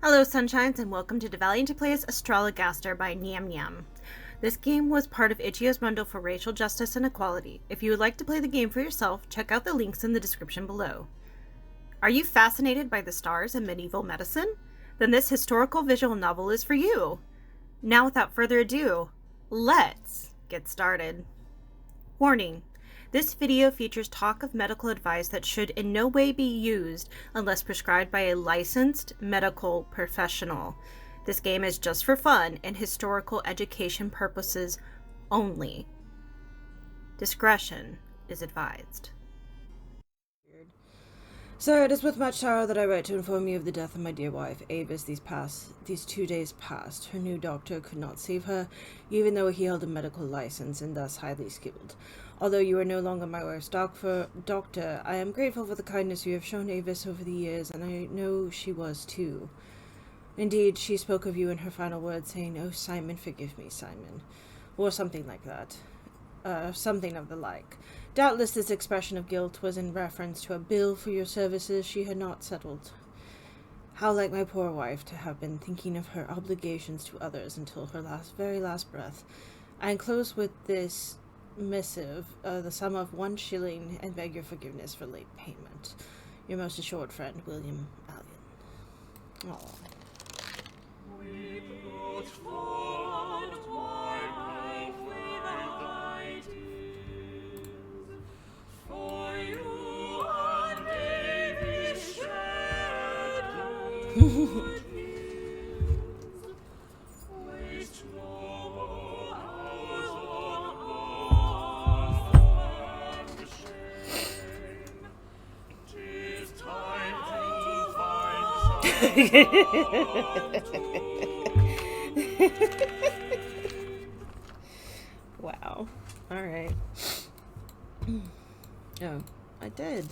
Hello, Sunshines, and welcome to deValiante Plays Astrologaster by Nyam Nyam. This game was part of Ichio's Mundo for Racial Justice and Equality. If you would like to play the game for yourself, check out the links in the description below. Are you fascinated by the stars and medieval medicine? Then this historical visual novel is for you. Now, without further ado, let's get started. Warning. This video features talk of medical advice that should in no way be used unless prescribed by a licensed medical professional. This game is just for fun and historical education purposes only. Discretion is advised. Sir, it is with much sorrow that I write to inform you of the death of my dear wife, Avis, these 2 days past. Her new doctor could not save her, even though he held a medical license and thus highly skilled. Although you are no longer my wife's doctor, I am grateful for the kindness you have shown Avis over the years, and I know she was too. Indeed, she spoke of you in her final words, saying, "Oh, Simon, forgive me, Simon," or something like that. Something of the like. Doubtless this expression of guilt was in reference to a bill for your services she had not settled. How like my poor wife to have been thinking of her obligations to others until her very last breath. I enclose with this missive the sum of 1 shilling and beg your forgiveness for late payment. Your most assured friend, William Allen. Aww. We put forward life without tears, for you and Davis shared good years. Waste no more hours on earth and shame. 'Tis time to find Wow. Alright. Oh, I did.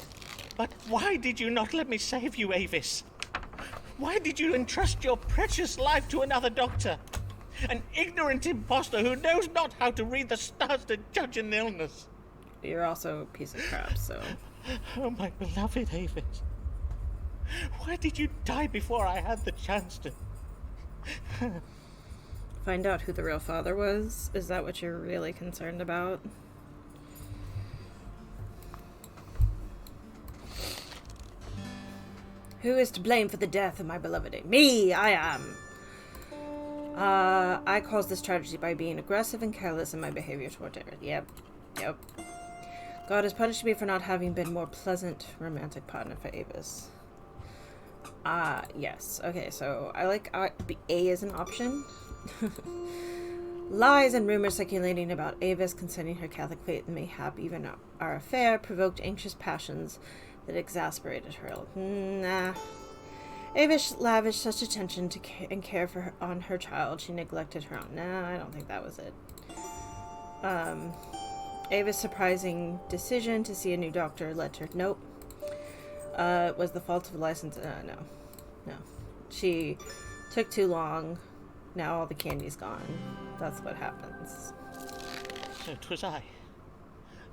But why did you not let me save you, Avis? Why did you entrust your precious life to another doctor? An ignorant impostor who knows not how to read the stars to judge an illness. You're also a piece of crap, so... Oh, my beloved Avis. Why did you die before I had the chance to... Find out who the real father was? Is that what you're really concerned about? Who is to blame for the death of my beloved? Me! I am! I caused this tragedy by being aggressive and careless in my behavior toward her. Yep. God has punished me for not having been more pleasant romantic partner for Avis. Yes. Okay, so I like A as an option. Lies and rumors circulating about Avis concerning her Catholic faith and mayhap even our affair provoked anxious passions that exasperated her. Nah. Avis lavished such attention and care on her child, she neglected her own. Nah, I don't think that was it. Avis' surprising decision to see a new doctor led to her. Nope. Was the fault of the license? No. She took too long. Now all the candy's gone. That's what happens. So 'twas I.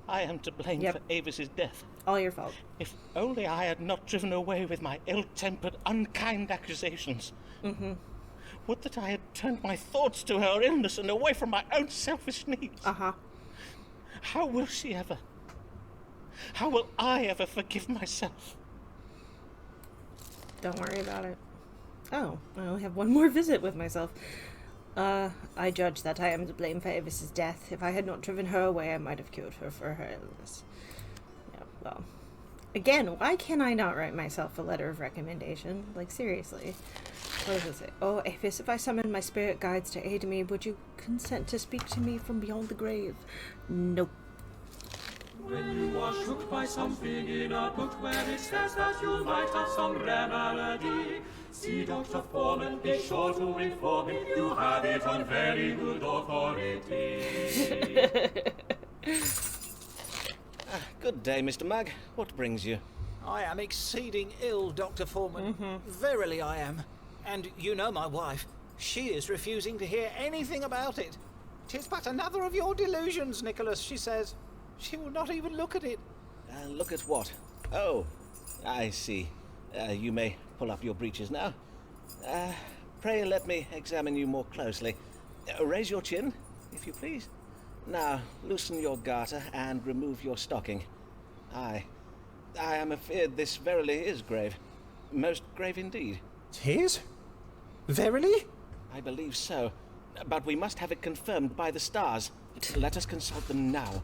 I am to blame for Avis's death. All your fault. If only I had not driven away with my ill-tempered, unkind accusations. Mm-hmm. Would that I had turned my thoughts to her illness and away from my own selfish needs. Uh-huh. How will she ever? How will I ever forgive myself? Don't worry about it. Oh, I only have one more visit with myself. I judge that I am to blame for Avis's death. If I had not driven her away, I might have cured her for her illness. Yeah, well. Again, why can I not write myself a letter of recommendation? Like, seriously. What does it say? Oh, Avis, if I summon my spirit guides to aid me, would you consent to speak to me from beyond the grave? Nope. When you are shook by something in a book where it says that you might have some rare malady, see Dr. Foreman, be sure to inform him you have it on very good authority. Good day, Mr. Mag. What brings you? I am exceeding ill, Dr. Foreman. Verily I am. And you know my wife. She is refusing to hear anything about it. 'Tis but another of your delusions, Nicholas, she says. She will not even look at it. Look at what? Oh, I see. You may pull up your breeches now. Pray let me examine you more closely. Raise your chin, if you please. Now, loosen your garter and remove your stocking. I am afeard this verily is grave. Most grave indeed. 'Tis? Verily? I believe so. But we must have it confirmed by the stars. Let us consult them now.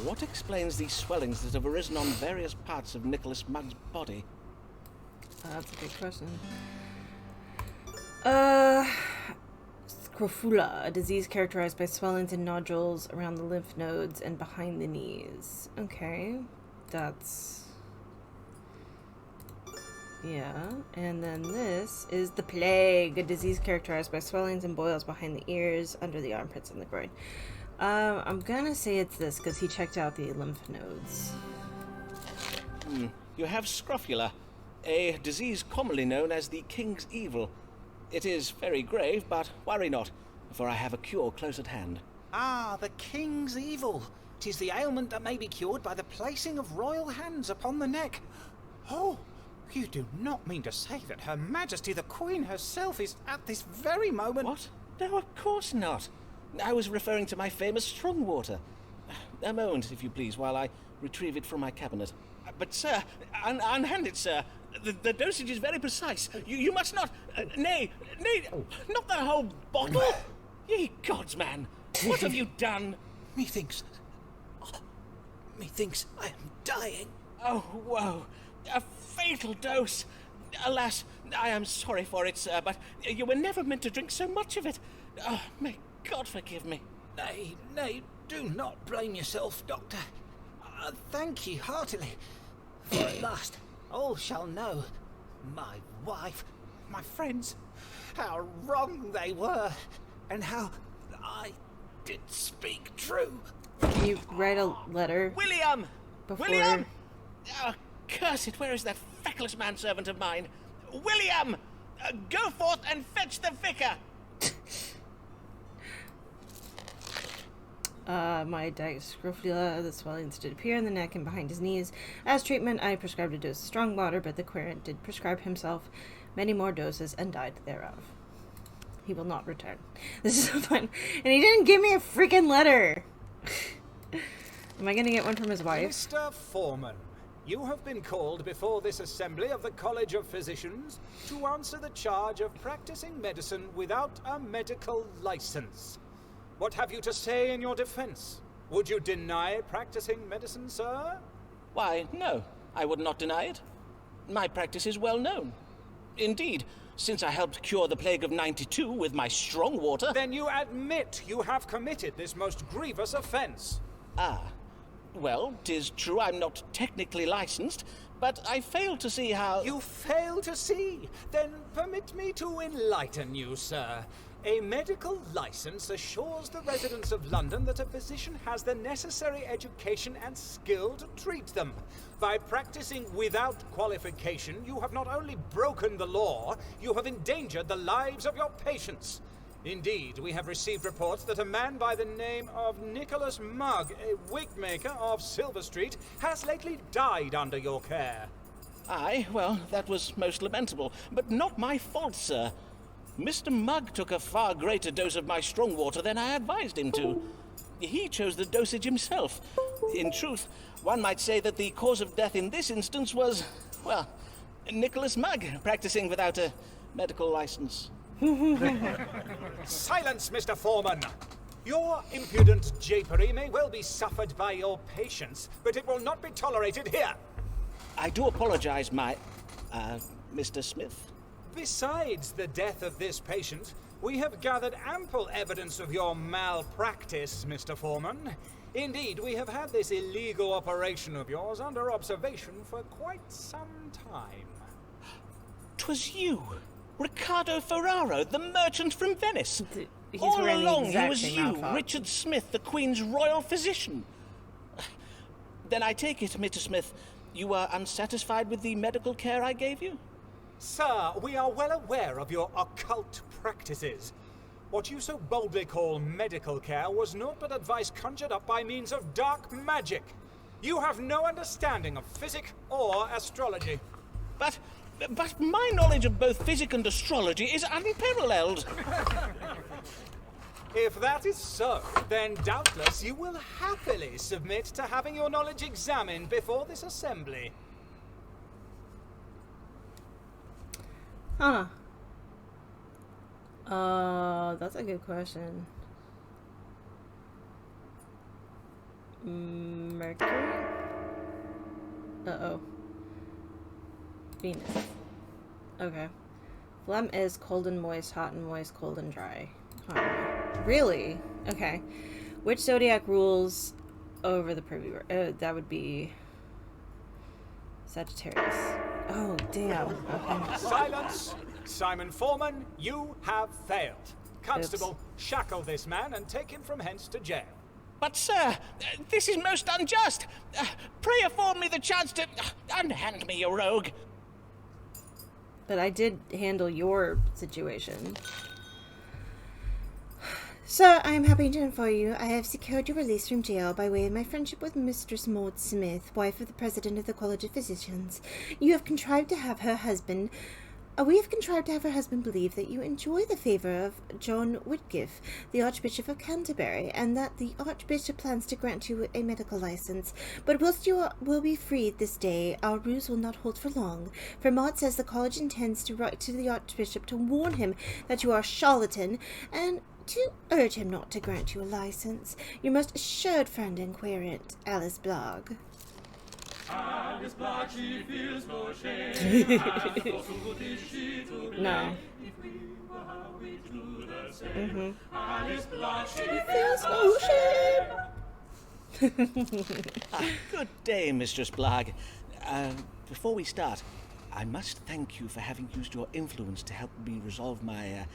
What explains these swellings that have arisen on various parts of Nicholas Mugg's body? That's a good question. Scrofula, a disease characterized by swellings and nodules around the lymph nodes and behind the knees. Okay, that's... yeah, and then this is the plague, a disease characterized by swellings and boils behind the ears, under the armpits, and the groin. I'm gonna say it's this, because he checked out the lymph nodes. You have scrofula, a disease commonly known as the King's Evil. It is very grave, but worry not, for I have a cure close at hand. Ah, the King's Evil. 'Tis the ailment that may be cured by the placing of royal hands upon the neck. Oh, you do not mean to say that Her Majesty the Queen herself is at this very moment... What? No, of course not. I was referring to my famous strong water. A moment, if you please, while I retrieve it from my cabinet. But, sir, unhand it, sir. The dosage is very precise. You must not... nay, not the whole bottle. Ye gods, man. What have you done? Methinks I am dying. Oh, woe. A fatal dose. Alas, I am sorry for it, sir, but you were never meant to drink so much of it. Oh, may God forgive me. Nay, do not blame yourself, Doctor. Thank ye heartily. For at last, all shall know, my wife, my friends, how wrong they were, and how I did speak true. Can you write a letter? William! Before... William! Oh, curse it, where is that feckless manservant of mine? William! Go forth and fetch the vicar! My scrofula, the swellings did appear in the neck and behind his knees. As treatment, I prescribed a dose of strong water, but the querent did prescribe himself many more doses and died thereof. He will not return. This is so fun. And he didn't give me a freaking letter! Am I gonna get one from his wife? Mr. Foreman, you have been called before this assembly of the College of Physicians to answer the charge of practicing medicine without a medical license. What have you to say in your defense? Would you deny practicing medicine, sir? Why, no, I would not deny it. My practice is well known. Indeed, since I helped cure the plague of '92 with my strong water... Then you admit you have committed this most grievous offense. Ah. Well, 'tis true I'm not technically licensed, but I fail to see how... You fail to see? Then permit me to enlighten you, sir. A medical license assures the residents of London that a physician has the necessary education and skill to treat them. By practicing without qualification, you have not only broken the law, you have endangered the lives of your patients. Indeed, we have received reports that a man by the name of Nicholas Mugg, a wigmaker of Silver Street, has lately died under your care. Aye, well, that was most lamentable, but not my fault, sir. Mr. Mugg took a far greater dose of my strong water than I advised him to. He chose the dosage himself. In truth, one might say that the cause of death in this instance was, well, Nicholas Mugg practicing without a medical license. Silence, Mr. Foreman! Your impudent japery may well be suffered by your patients, but it will not be tolerated here. I do apologize, Mr. Smith. Besides the death of this patient, we have gathered ample evidence of your malpractice, Mr. Foreman. Indeed, we have had this illegal operation of yours under observation for quite some time. 'Twas you, Riccardo Ferraro, the merchant from Venice. He's All wearing the along, he exact was same you, outfit. Richard Smith, the Queen's royal physician. Then I take it, Mr. Smith, you were unsatisfied with the medical care I gave you? Sir, we are well aware of your occult practices. What you so boldly call medical care was naught but advice conjured up by means of dark magic. You have no understanding of physic or astrology. But but my knowledge of both physics and astrology is unparalleled. If that is so, then doubtless you will happily submit to having your knowledge examined before this assembly. Huh. That's a good question. Mercury? Uh-oh. Venus. Okay. Phlegm is cold and moist, hot and moist, cold and dry. Really? Okay. Which zodiac rules over the privy? That would be Sagittarius. Oh, damn. Okay. Silence! Simon Foreman, you have failed. Constable, shackle this man and take him from hence to jail. But, sir, this is most unjust. Pray afford me the chance to unhand me, you rogue. But I did handle your situation. Sir, I am happy to inform you I have secured your release from jail by way of my friendship with Mistress Maud Smith, wife of the President of the College of Physicians. You have contrived to have her husband... we have contrived to have her husband believe that you enjoy the favour of John Whitgift, the Archbishop of Canterbury, and that the Archbishop plans to grant you a medical license. But whilst you will be freed this day, our ruse will not hold for long, for Maud says the college intends to write to the Archbishop to warn him that you are a charlatan, and to urge him not to grant you a license. Your most assured friend and querent, Alice Blogg. Alice Blogg, she feels no shame. No. If we were, we'd do the same. Alice Blogg, she Feels no shame. Good day, Mistress Blogg. Before we start, I must thank you for having used your influence to help me resolve my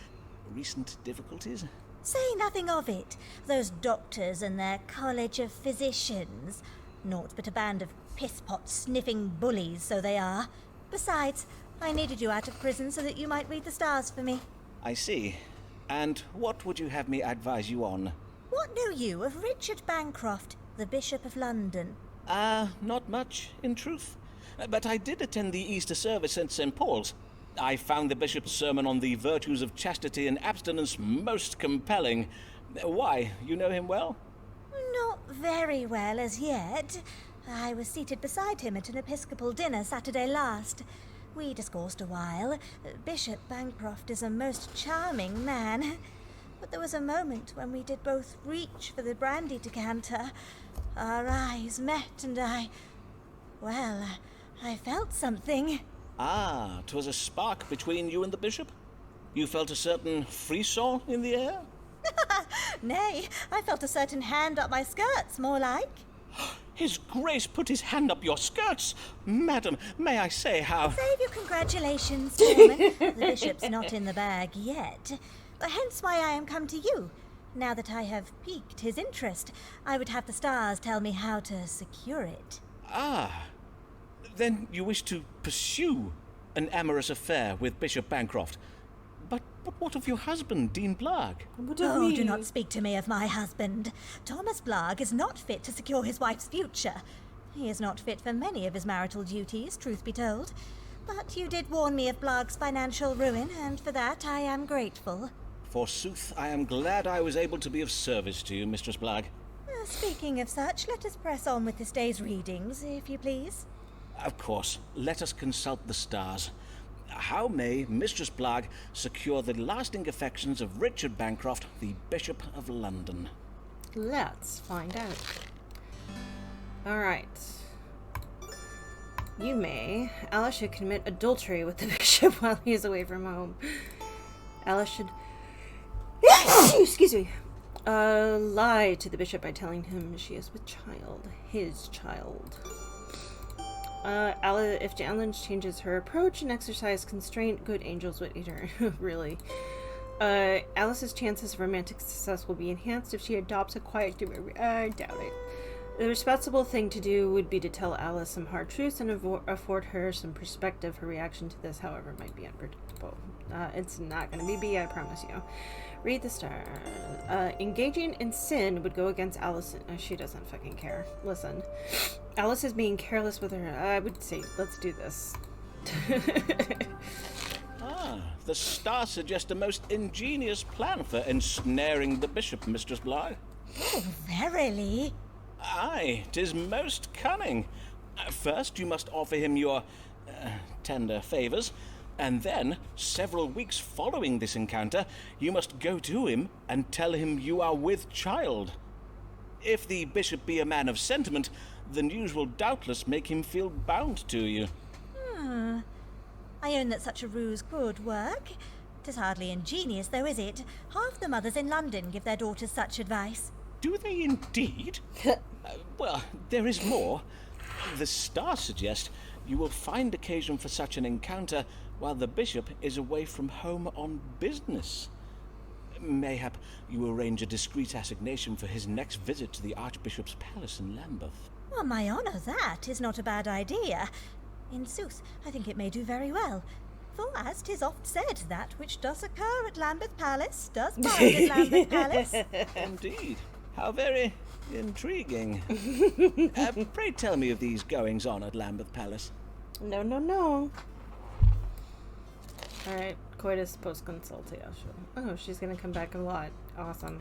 recent difficulties. Say nothing of it. Those doctors and their College of Physicians. Naught but a band of piss-pot sniffing bullies, so they are. Besides, I needed you out of prison so that you might read the stars for me. I see. And what would you have me advise you on? What know you of Richard Bancroft, the Bishop of London? Not much, in truth. But I did attend the Easter service at St. Paul's. I found the bishop's sermon on the virtues of chastity and abstinence most compelling. Why, you know him well? Not very well as yet. I was seated beside him at an Episcopal dinner Saturday last. We discoursed a while. Bishop Bancroft is a most charming man. But there was a moment when we did both reach for the brandy decanter. Our eyes met and I felt something. 'Twas a spark between you and the bishop? You felt a certain frisson in the air? Nay, I felt a certain hand up my skirts, more like. His Grace put his hand up your skirts! Madam, may I say how... Save your congratulations, Foreman. The bishop's not in the bag yet. Hence why I am come to you. Now that I have piqued his interest, I would have the stars tell me how to secure it. Then you wish to pursue an amorous affair with Bishop Bancroft. But what of your husband, Dean Blogg? Oh, do not speak to me of my husband. Thomas Blogg is not fit to secure his wife's future. He is not fit for many of his marital duties, truth be told. But you did warn me of Blogg's financial ruin, and for that I am grateful. Forsooth, I am glad I was able to be of service to you, Mistress Blogg. Speaking of such, let us press on with this day's readings, if you please. Of course, let us consult the stars. How may Mistress Blogg secure the lasting affections of Richard Bancroft, the Bishop of London? Let's find out. Alright. You may. Alice should commit adultery with the bishop while he is away from home. Alice should... excuse me. Lie to the bishop by telling him she is with child. His child. If Alice changes her approach and exercise constraint, good angels would aid her. Really. Alice's chances of romantic success will be enhanced if she adopts a quiet... I doubt it. The responsible thing to do would be to tell Alice some hard truths and afford her some perspective. Her reaction to this, however, might be unpredictable. It's not going to be B, I promise you. Read the star. Engaging in sin would go against Alice. She doesn't fucking care. Listen. Alice is being careless with her. I would say, let's do this. The stars suggest a most ingenious plan for ensnaring the bishop, Mistress Bly. Oh, verily. Aye, 'tis most cunning. First, you must offer him your tender favours, and then, several weeks following this encounter, you must go to him and tell him you are with child. If the bishop be a man of sentiment, the news will doubtless make him feel bound to you. I own that such a ruse could work. 'Tis hardly ingenious, though, is it? Half the mothers in London give their daughters such advice. Do they indeed? Well, there is more. The stars suggest you will find occasion for such an encounter while the bishop is away from home on business. Mayhap you arrange a discreet assignation for his next visit to the Archbishop's palace in Lambeth. On my honour, that is not a bad idea. In sooth, I think it may do very well. For as 'tis oft said, that which does occur at Lambeth Palace does bide at Lambeth Palace. Indeed. How very intriguing. Pray tell me of these goings-on at Lambeth Palace. No. Alright, coitus post-consultation. Oh, she's gonna come back a lot. Awesome.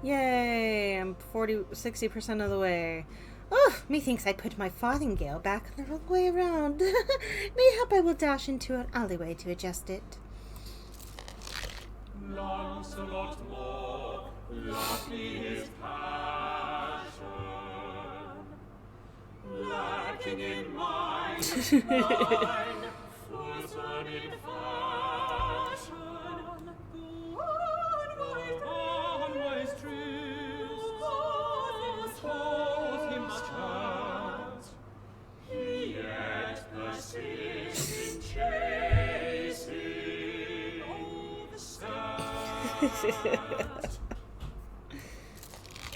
Yay! I'm 60% of the way. Oh, methinks I'd put my farthingale back the wrong way around. Mayhap I will dash into an alleyway to adjust it. Lancelot more, lucky his passion, lacking in mind, forced in fashion, unwise truths, told him chance, he yet persists in chasing the stars.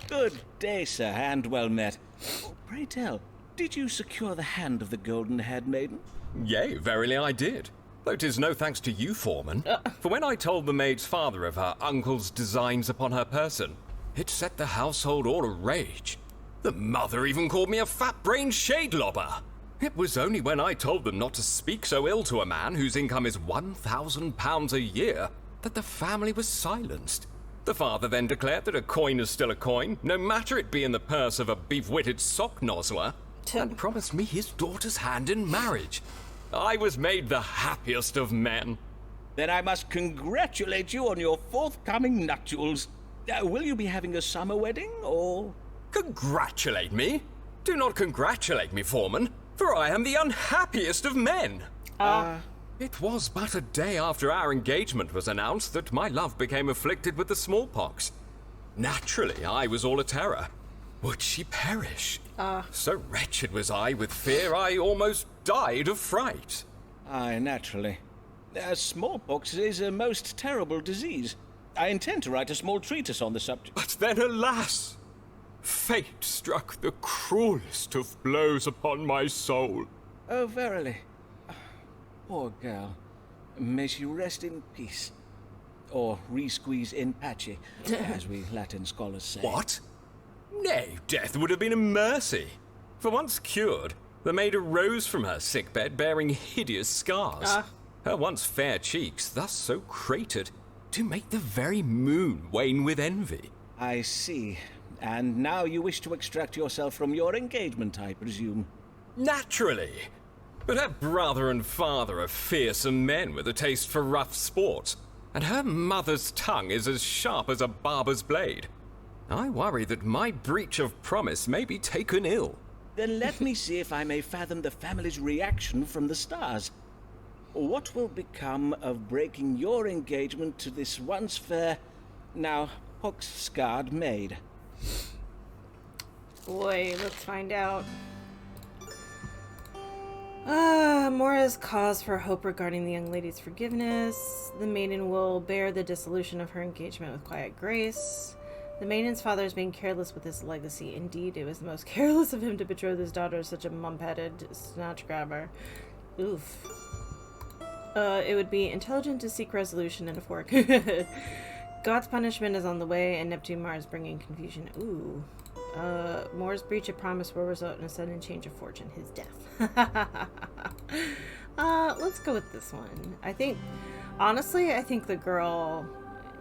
Good day, sir, and well met. Pray tell, did you secure the hand of the golden-haired maiden? Yea, verily I did. Though 'tis no thanks to you, Foreman. For when I told the maid's father of her uncle's designs upon her person, it set the household all arage. The mother even called me a fat-brained shade-lobber. It was only when I told them not to speak so ill to a man whose income is £1,000 a year that the family was silenced. The father then declared that a coin is still a coin, no matter it be in the purse of a beef-witted sock-nozzler, and promised me his daughter's hand in marriage. I was made the happiest of men. Then I must congratulate you on your forthcoming nuptials. Will you be having a summer wedding, or...? Congratulate me? Do not congratulate me, Foreman, for I am the unhappiest of men. It was but a day after our engagement was announced that my love became afflicted with the smallpox. Naturally, I was all a terror. Would she perish? So wretched was I with fear, I almost died of fright. Aye, naturally. Smallpox is a most terrible disease. I intend to write a small treatise on the subject. But then, alas! Fate struck the cruelest of blows upon my soul. Oh, verily. Poor girl. May she rest in peace. Or re-squeeze in pace, as we Latin scholars say. What? Nay, death would have been a mercy. For once cured, the maid arose from her sickbed bearing hideous scars. Her once fair cheeks, thus so cratered, to make the very moon wane with envy. I see. And now you wish to extract yourself from your engagement, I presume. Naturally. But her brother and father are fearsome men with a taste for rough sport, and her mother's tongue is as sharp as a barber's blade. I worry that my breach of promise may be taken ill. Then let me see if I may fathom the family's reaction from the stars. What will become of breaking your engagement to this once fair, now pox-scarred maid? Boy, let's find out. Mora's cause for hope regarding the young lady's forgiveness. The maiden will bear the dissolution of her engagement with quiet grace. The maiden's father is being careless with his legacy. Indeed, it was the most careless of him to betroth his daughter to such a mump-headed snatch grabber. Oof. It would be intelligent to seek resolution in a fork. God's punishment is on the way, and Neptune Mars bringing confusion. Ooh. Moore's breach of promise will result in a sudden change of fortune, his death. Let's go with this one. Honestly, I think the girl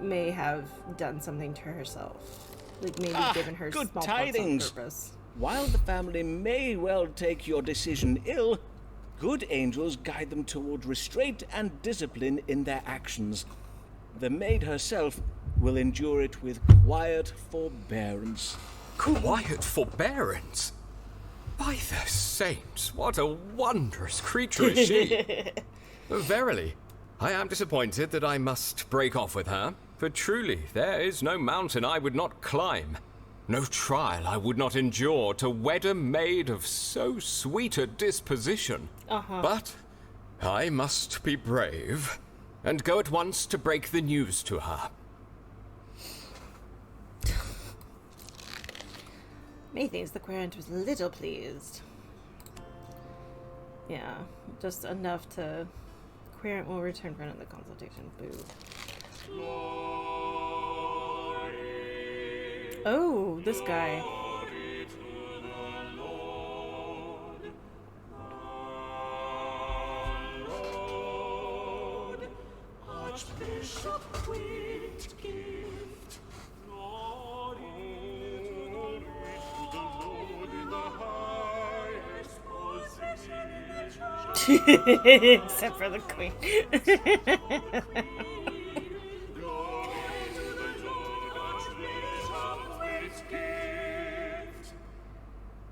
may have done something to herself. Like maybe given her good smallpox tidings. on purpose. While the family may well take your decision ill, good angels guide them toward restraint and discipline in their actions. The maid herself will endure it with quiet forbearance. Quiet forbearance? By the saints, what a wondrous creature is she! Verily, I am disappointed that I must break off with her, for truly there is no mountain I would not climb, no trial I would not endure to wed a maid of so sweet a disposition. But I must be brave, and go at once to break the news to her. Methinks the querent was little pleased. Yeah, just enough to... Querent will return for another consultation. Boo. Oh, this guy. Archbishop Whitgift, glory to the Lord in the highest position. Except for the queen.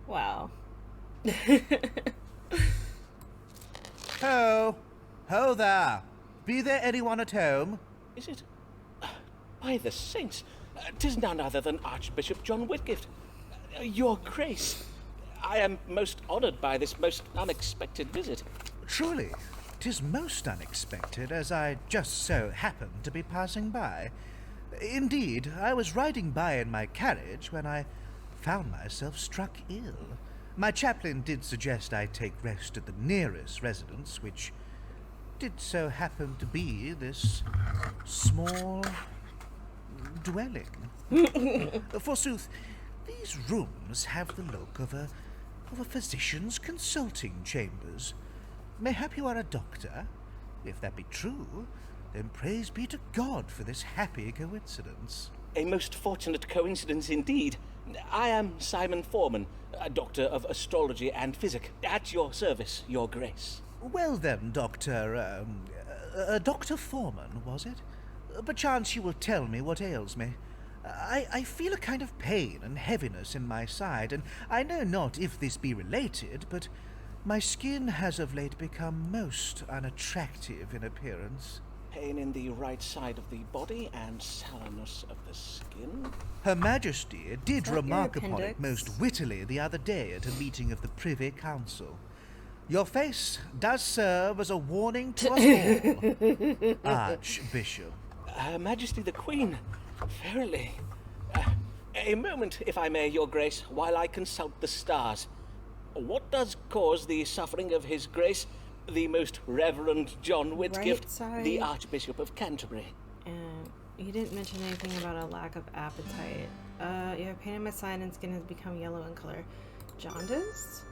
Wow. Ho! Ho there! Be there anyone at home? Is it? By the saints, 'tis none other than Archbishop John Whitgift. Your Grace, I am most honoured by this most unexpected visit. Truly, 'tis most unexpected, as I just so happened to be passing by. Indeed, I was riding by in my carriage when I found myself struck ill. My chaplain did suggest I take rest at the nearest residence, which did so happen to be this small dwelling. Forsooth, these rooms have the look of a physician's consulting chambers. Mayhap you are a doctor? If that be true, then praise be to God for this happy coincidence. A most fortunate coincidence indeed. I am Simon Foreman, a doctor of astrology and physic. At your service, Your Grace. Well then, Dr. Dr. Foreman, was it? Perchance you will tell me what ails me. I feel a kind of pain and heaviness in my side, and I know not if this be related, but my skin has of late become most unattractive in appearance. Pain in the right side of the body and sourness of the skin. Her Majesty did that remark your upon it appendix? most wittily the other day at a meeting of the Privy Council. Your face does serve as a warning to us all, Archbishop. Her Majesty the Queen. Verily. A moment, if I may, Your Grace, while I consult the stars. What does cause the suffering of His Grace, the Most Reverend John Whitgift, Right side. the Archbishop of Canterbury? And he didn't mention anything about a lack of appetite. Yeah, pain in my side and skin has become yellow in color. Jaundice?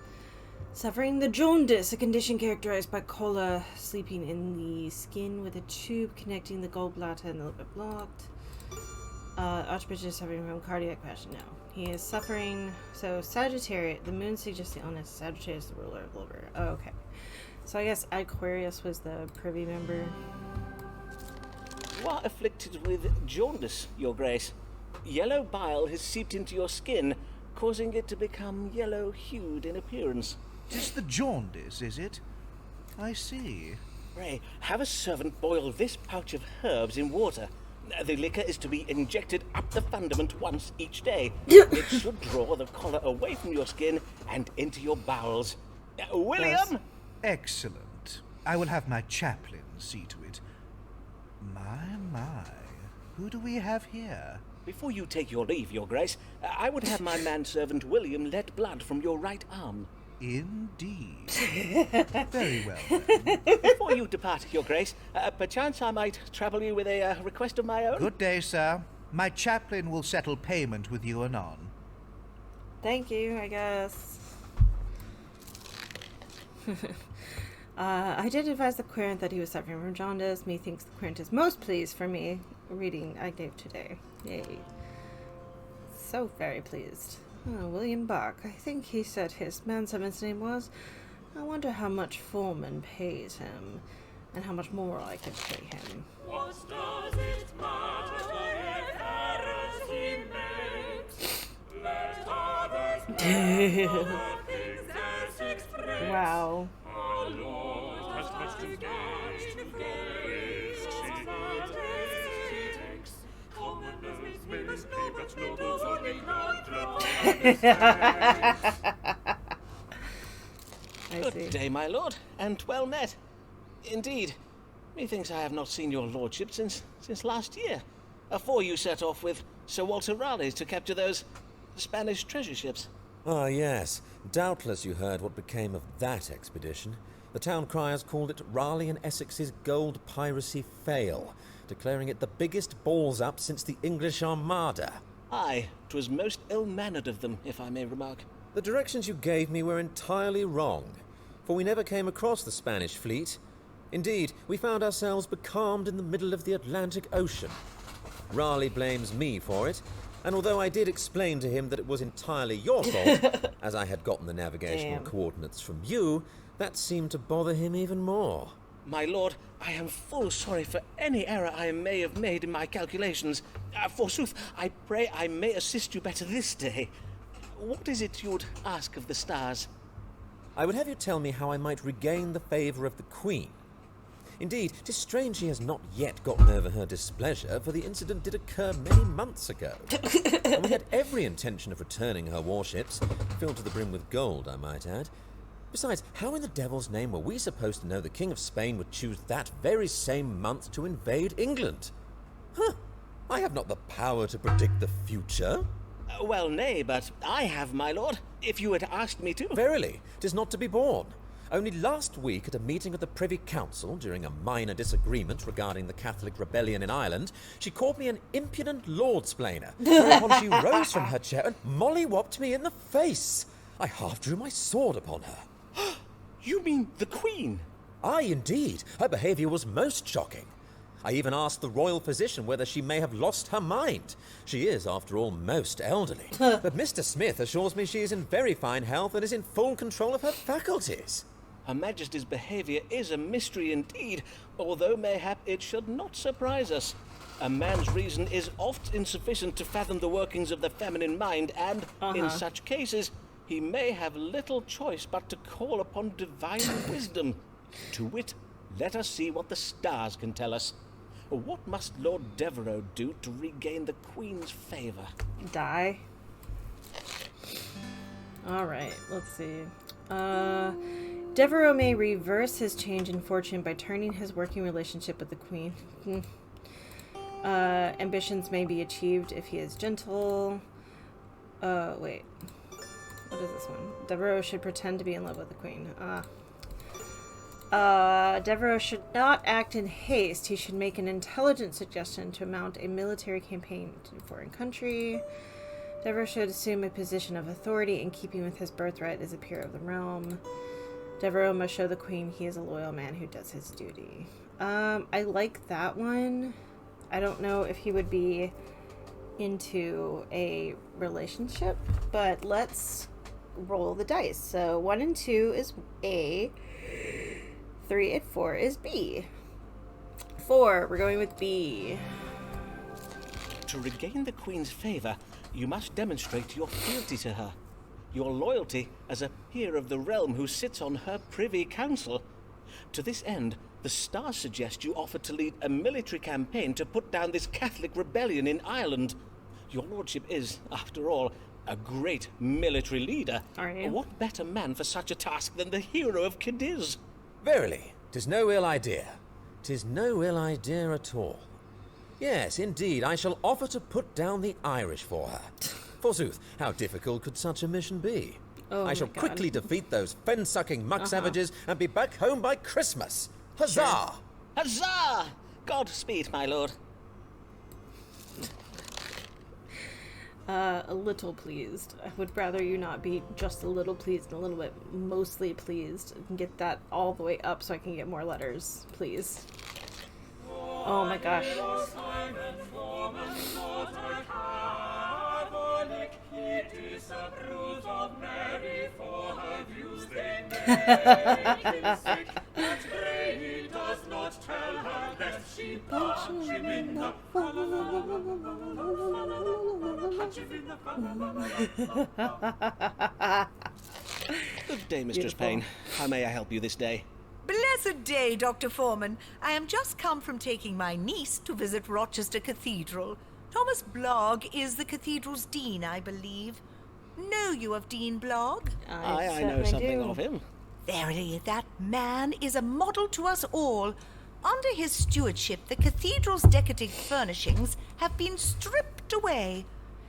Suffering the jaundice, a condition characterized by cola sleeping in the skin with a tube connecting the gallbladder and the liver blocked. Archbishop is suffering from cardiac passion now. He is suffering... So, Sagittarius, the moon suggests the illness. Sagittarius is the ruler of liver. Oh, okay. So I guess Aquarius was the privy member. You are afflicted with jaundice, Your Grace. Yellow bile has seeped into your skin, causing it to become yellow-hued in appearance. 'Tis the jaundice, is it? I see. Pray, have a servant boil this pouch of herbs in water. The liquor is to be injected up the fundament once each day. It should draw the collar away from your skin and into your bowels. William! Excellent. I will have my chaplain see to it. My. Who do we have here? Before you take your leave, Your Grace, I would have my manservant William let blood from your right arm. Indeed. Very well, then. Before you depart, Your Grace, perchance I might trouble you with a request of my own? Good day, sir. My chaplain will settle payment with you anon. Thank you, I guess. I did advise the querent that he was suffering from jaundice. Methinks the querent is most pleased for me reading I gave today. Yay. So very pleased. Oh, William Buck. I think he said his manservant's name was. I wonder how much Foreman pays him, and how much more I could pay him. What does it matter if errors he makes? Let others pay for the things else express. Wow. Our Lord has destined us to glory. Commoners may pay, but nobles only grant I see. Good day, my lord, and well met. Indeed, methinks I have not seen your lordship since last year, afore you set off with Sir Walter Raleigh to capture those Spanish treasure ships. Ah, yes. Doubtless you heard what became of that expedition. The town criers called it Raleigh and Essex's gold piracy fail, declaring it the biggest balls-up since the English Armada. Aye, 'twas most ill-mannered of them, if I may remark. The directions you gave me were entirely wrong, for we never came across the Spanish fleet. Indeed, we found ourselves becalmed in the middle of the Atlantic Ocean. Raleigh blames me for it, and although I did explain to him that it was entirely your fault, as I had gotten the navigational coordinates from you, that seemed to bother him even more. My lord, I am full sorry for any error I may have made in my calculations. Forsooth, I pray I may assist you better this day. What is it you'd ask of the stars? I would have you tell me how I might regain the favour of the Queen. Indeed, 'tis strange she has not yet gotten over her displeasure, for the incident did occur many months ago. And we had every intention of returning her warships, filled to the brim with gold, I might add. Besides, how in the devil's name were we supposed to know the King of Spain would choose that very same month to invade England? I have not the power to predict the future. Well, nay, but I have, my lord, if you had asked me to. Verily, 'tis not to be borne. Only last week, at a meeting of the Privy Council, during a minor disagreement regarding the Catholic rebellion in Ireland, she called me an impudent lord-splainer, whereupon she rose from her chair and molly-whopped me in the face. I half drew my sword upon her. You mean the Queen? Aye, indeed. Her behaviour was most shocking. I even asked the royal physician whether she may have lost her mind. She is, after all, most elderly. But Mr. Smith assures me she is in very fine health and is in full control of her faculties. Her Majesty's behaviour is a mystery indeed, although mayhap it should not surprise us. A man's reason is oft insufficient to fathom the workings of the feminine mind, and, in such cases, he may have little choice but to call upon divine wisdom. To wit, let us see what the stars can tell us. What must Lord Devereux do to regain the Queen's favour? Die. Alright, let's see. Devereux may reverse his change in fortune by turning his working relationship with the Queen. Ambitions may be achieved if he is gentle. Wait. What is this one? Devereux should pretend to be in love with the Queen. Devereux should not act in haste. He should make an intelligent suggestion to mount a military campaign to a foreign country. Devereux should assume a position of authority in keeping with his birthright as a peer of the realm. Devereux must show the Queen he is a loyal man who does his duty. I like that one. I don't know if he would be into a relationship, but let's roll the dice. So 1 and 2 is A. 3 and 4 is B. 4, we're going with B. To regain the Queen's favour, you must demonstrate your fealty to her, your loyalty as a peer of the realm who sits on her Privy Council. To this end, the stars suggest you offer to lead a military campaign to put down this Catholic rebellion in Ireland. Your lordship is, after all, a great military leader. Are you? What better man for such a task than the hero of Cadiz? Verily, 'tis no ill idea. 'Tis no ill idea at all. Yes, indeed, I shall offer to put down the Irish for her. Forsooth, how difficult could such a mission be? I shall quickly defeat those fen-sucking muck-savages and be back home by Christmas. Huzzah! Sure. Huzzah! Godspeed, my lord. A little pleased. I would rather you not be just a little pleased and a little bit mostly pleased. And get that all the way up so I can get more letters, please. Oh my gosh. Good day, Mistress Payne. How may I help you this day? Blessed day, Dr. Foreman. I am just come from taking my niece to visit Rochester Cathedral. Thomas Blogg is the cathedral's dean, I believe. Know you of Dean Blogg? I know something of him. Verily, that man is a model to us all. Under his stewardship, the cathedral's decorative furnishings have been stripped away.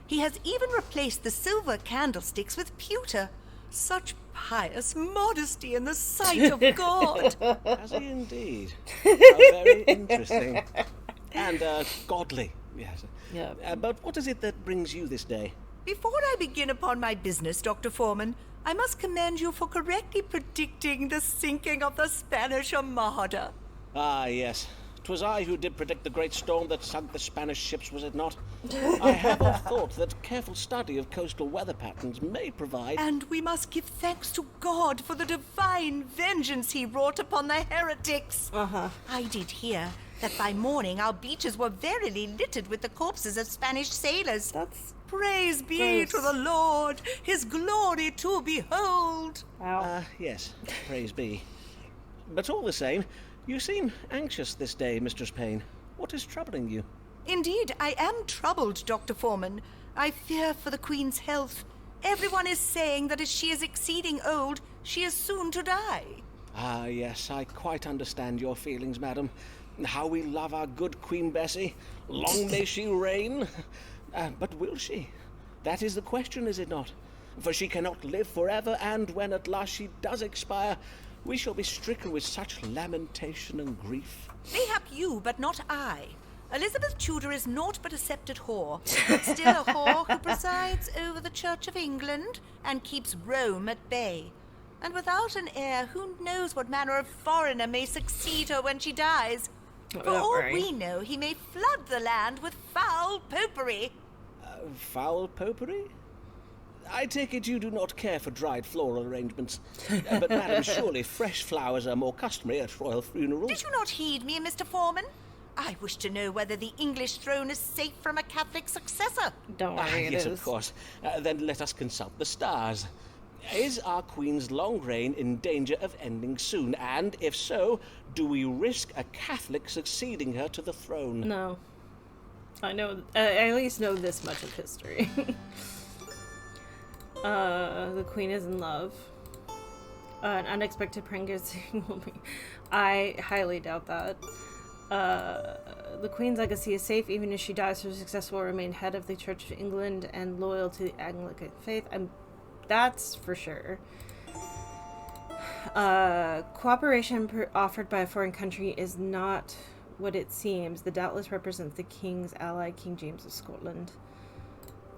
He has even replaced the silver candlesticks with pewter. Such pious modesty in the sight of God. Has he indeed? Very interesting. And godly, yes. Yeah. But what is it that brings you this day? Before I begin upon my business, Dr. Foreman, I must commend you for correctly predicting the sinking of the Spanish Armada. Ah, yes. 'Twas I who did predict the great storm that sunk the Spanish ships, was it not? I have thought that careful study of coastal weather patterns may provide... And we must give thanks to God for the divine vengeance he wrought upon the heretics. I did hear that by morning our beaches were verily littered with the corpses of Spanish sailors. That's Praise be to the Lord, his glory to behold. wow. Yes, praise be. But all the same, you seem anxious this day, Mistress Payne. What is troubling you? Indeed, I am troubled, Dr. Foreman. I fear for the Queen's health. Everyone is saying that as she is exceeding old, she is soon to die. Ah, yes, I quite understand your feelings, madam. How we love our good Queen Bessie. Long may she reign. But will she? That is the question, is it not? For she cannot live forever, and when at last she does expire, we shall be stricken with such lamentation and grief. Mayhap you, but not I. Elizabeth Tudor is naught but a sceptred whore, but still a whore who presides over the Church of England and keeps Rome at bay. And without an heir, who knows what manner of foreigner may succeed her when she dies? For all we know, he may flood the land with foul popery. Foul popery? I take it you do not care for dried floral arrangements. But, madam, surely fresh flowers are more customary at royal funerals. Did you not heed me, Mr. Foreman? I wish to know whether the English throne is safe from a Catholic successor. Don't worry, it yes, is. of course. Then let us consult the stars. Is our Queen's long reign in danger of ending soon? And if so, do we risk a Catholic succeeding her to the throne? No. I know, I at least know this much of history. The Queen is in love. An unexpected pregnancy will be... I highly doubt that. The Queen's legacy is safe even if she dies. Her successor will remain head of the Church of England and loyal to the Anglican faith. That's for sure. Cooperation offered by a foreign country is not what it seems. The doubtless represents the King's ally, King James of Scotland.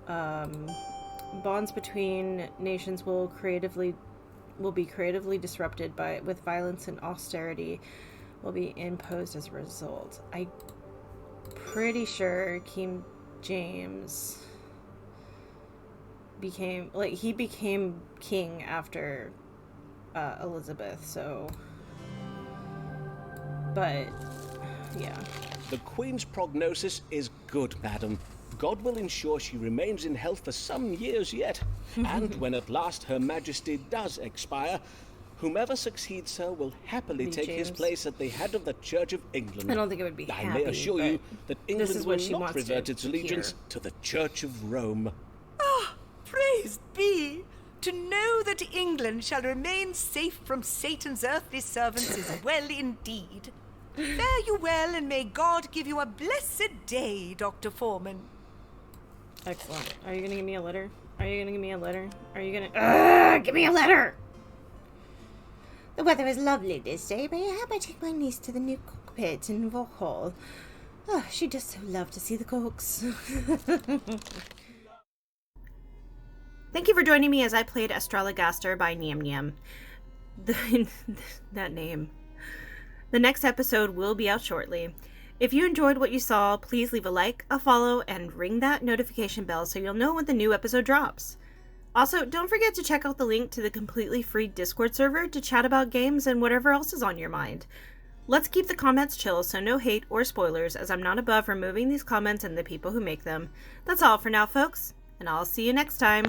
Bonds between nations will be creatively disrupted with violence, and austerity will be imposed as a result. I'm pretty sure King James became king after Elizabeth, so, but yeah. The Queen's prognosis is good, madam. God will ensure she remains in health for some years yet. And when at last Her Majesty does expire, whomever succeeds her will happily take his place at the head of the Church of England. I don't think it would be I happy, may assure you that England will she not wants revert to its allegiance to the Church of Rome. Ah, praise be! To know that England shall remain safe from Satan's earthly servants is well indeed. Fare you well, and may God give you a blessed day, Dr. Foreman. Excellent. Are you gonna give me a letter? Are you gonna give me a letter? Are you gonna... give me a letter! The weather is lovely this day. May I have I take my niece to the new cockpit in Vauxhall? Oh, she does so love to see the corks. Thank you for joining me as I played Astrologaster by Niam Niam. That name. The next episode will be out shortly. If you enjoyed what you saw, please leave a like, a follow, and ring that notification bell so you'll know when the new episode drops. Also, don't forget to check out the link to the completely free Discord server to chat about games and whatever else is on your mind. Let's keep the comments chill, so no hate or spoilers, as I'm not above removing these comments and the people who make them. That's all for now, folks, and I'll see you next time.